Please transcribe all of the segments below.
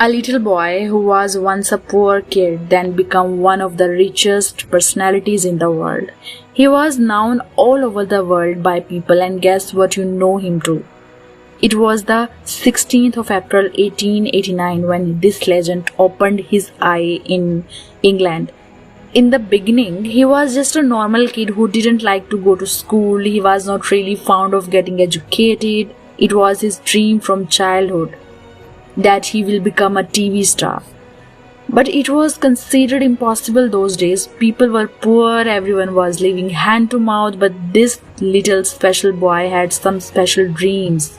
A little boy who was once a poor kid then became one of the richest personalities in the world. He was known all over the world by people, and guess what you know him to? It was the 16th of April 1889 when this legend opened his eye in England. In the beginning, he was just a normal kid who didn't like to go to school. He was not really fond of getting educated. It was his dream from childhood that he will become a TV star. But it was considered impossible those days. People were poor, everyone was living hand to mouth, but this little special boy had some special dreams.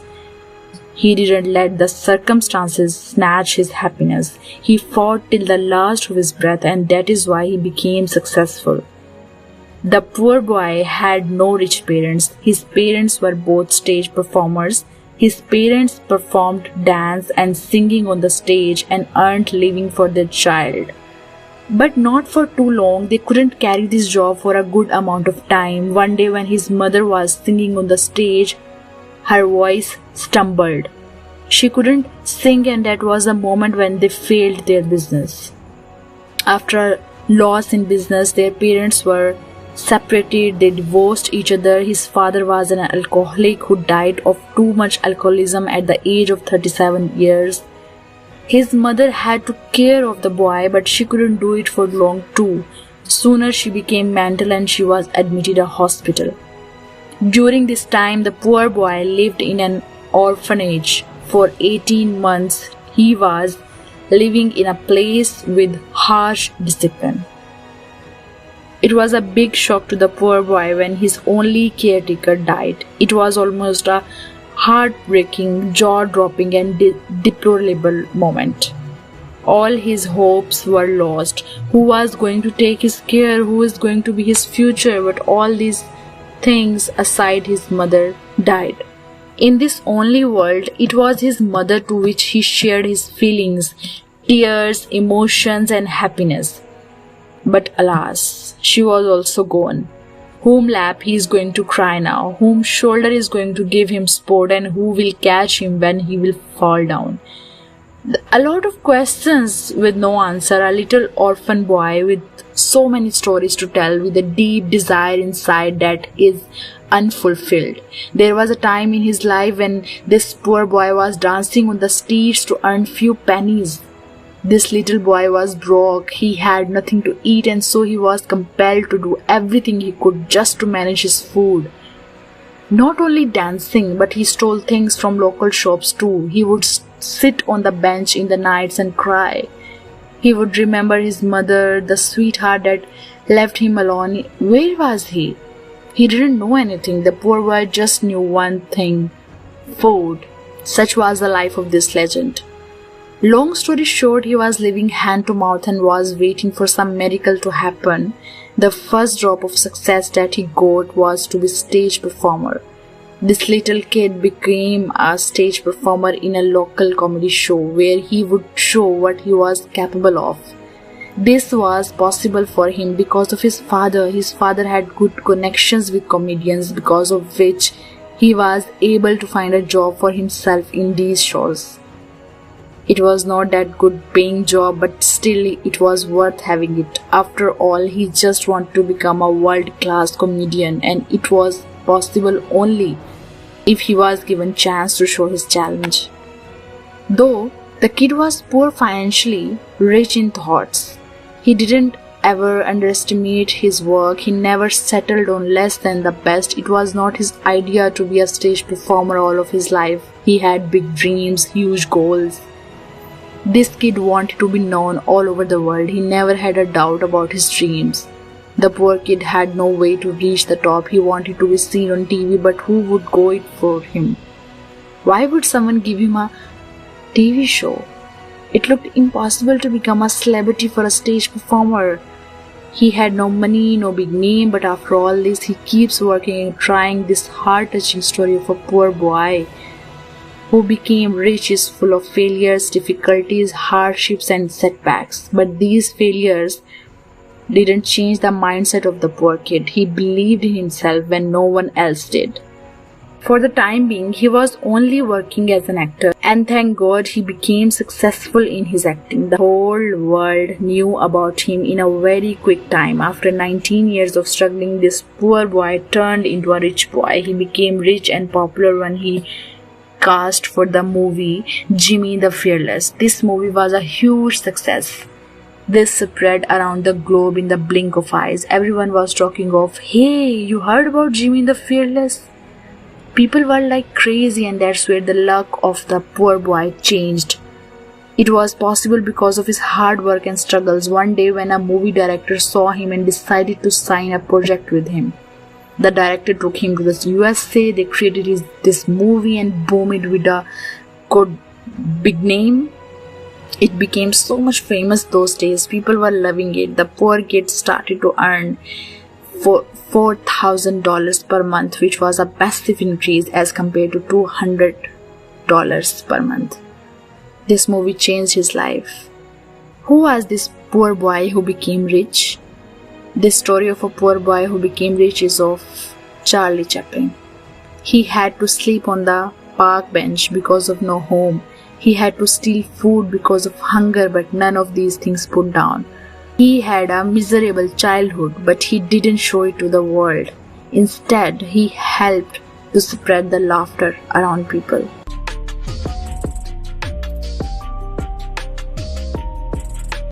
He didn't let the circumstances snatch his happiness. He fought till the last of his breath, and that is why he became successful. The poor boy had no rich parents. His parents were both stage performers. His parents performed dance and singing on the stage and earned living for their child. But not for too long. They couldn't carry this job for a good amount of time. One day when his mother was singing on the stage, her voice stumbled. She couldn't sing, and that was the moment when they failed their business. After a loss in business, their parents were separated. They divorced each other. His father was an alcoholic who died of too much alcoholism at the age of 37 years. His mother had to care of the boy, but she couldn't do it for long too. Sooner she became mental and she was admitted to a hospital. During this time, the poor boy lived in an orphanage for 18 months. He was living in a place with harsh discipline. It was a big shock to the poor boy when his only caretaker died. It was almost a heartbreaking, jaw-dropping and deplorable moment. All his hopes were lost. Who was going to take his care? Who is going to be his future? But all these things aside, his mother died. In this only world, it was his mother to which he shared his feelings, tears, emotions and happiness. But alas, she was also gone. Whom lap he is going to cry now? Whom shoulder is going to give him support? And who will catch him when he will fall down? A lot of questions with no answer. A little orphan boy with so many stories to tell, with a deep desire inside that is unfulfilled. There was a time in his life when this poor boy was dancing on the streets to earn few pennies. This little boy was broke. He had nothing to eat, and so he was compelled to do everything he could just to manage his food. Not only dancing, but he stole things from local shops too. He would sit on the bench in the nights and cry. He would remember his mother, the sweetheart that left him alone. Where was he? He didn't know anything. The poor boy just knew one thing: food. Such was the life of this legend. Long story short, he was living hand to mouth and was waiting for some miracle to happen. The first drop of success that he got was to be a stage performer. This little kid became a stage performer in a local comedy show where he would show what he was capable of. This was possible for him because of his father. His father had good connections with comedians, because of which he was able to find a job for himself in these shows. It was not that good paying job, but still it was worth having it. After all, he just wanted to become a world-class comedian, and it was possible only if he was given chance to show his challenge. Though the kid was poor financially, rich in thoughts, he didn't ever underestimate his work. He never settled on less than the best. It was not his idea to be a stage performer all of his life. He had big dreams, huge goals. This kid wanted to be known all over the world. He never had a doubt about his dreams. The poor kid had no way to reach the top. He wanted to be seen on TV, but who would go it for him? Why would someone give him a TV show? It looked impossible to become a celebrity for a stage performer. He had no money, no big name, but after all this, he keeps working and trying. This heart-touching story of a poor boy who became rich is full of failures, difficulties, hardships and setbacks. But these failures didn't change the mindset of the poor kid. He believed in himself when no one else did. For the time being, he was only working as an actor, and thank God he became successful in his acting. The whole world knew about him in a very quick time. After 19 years of struggling, this poor boy turned into a rich boy. He became rich and popular when he cast for the movie Jimmy the Fearless. This movie was a huge success. This spread around the globe in the blink of eyes. Everyone was talking of, "Hey, you heard about Jimmy the Fearless?" People were like crazy, and that's where the luck of the poor boy changed. It was possible because of his hard work and struggles. One day when a movie director saw him and decided to sign a project with him, the director took him to the USA. They created this movie and boom, it with a good big name. It became so much famous those days. People were loving it. The poor kid started to earn $4,000 per month, which was a massive increase as compared to $200 per month. This movie changed his life. Who was this poor boy who became rich? This story of a poor boy who became rich is of Charlie Chaplin. He had to sleep on the park bench because of no home. He had to steal food because of hunger, but none of these things put down. He had a miserable childhood, but he didn't show it to the world. Instead, he helped to spread the laughter around people.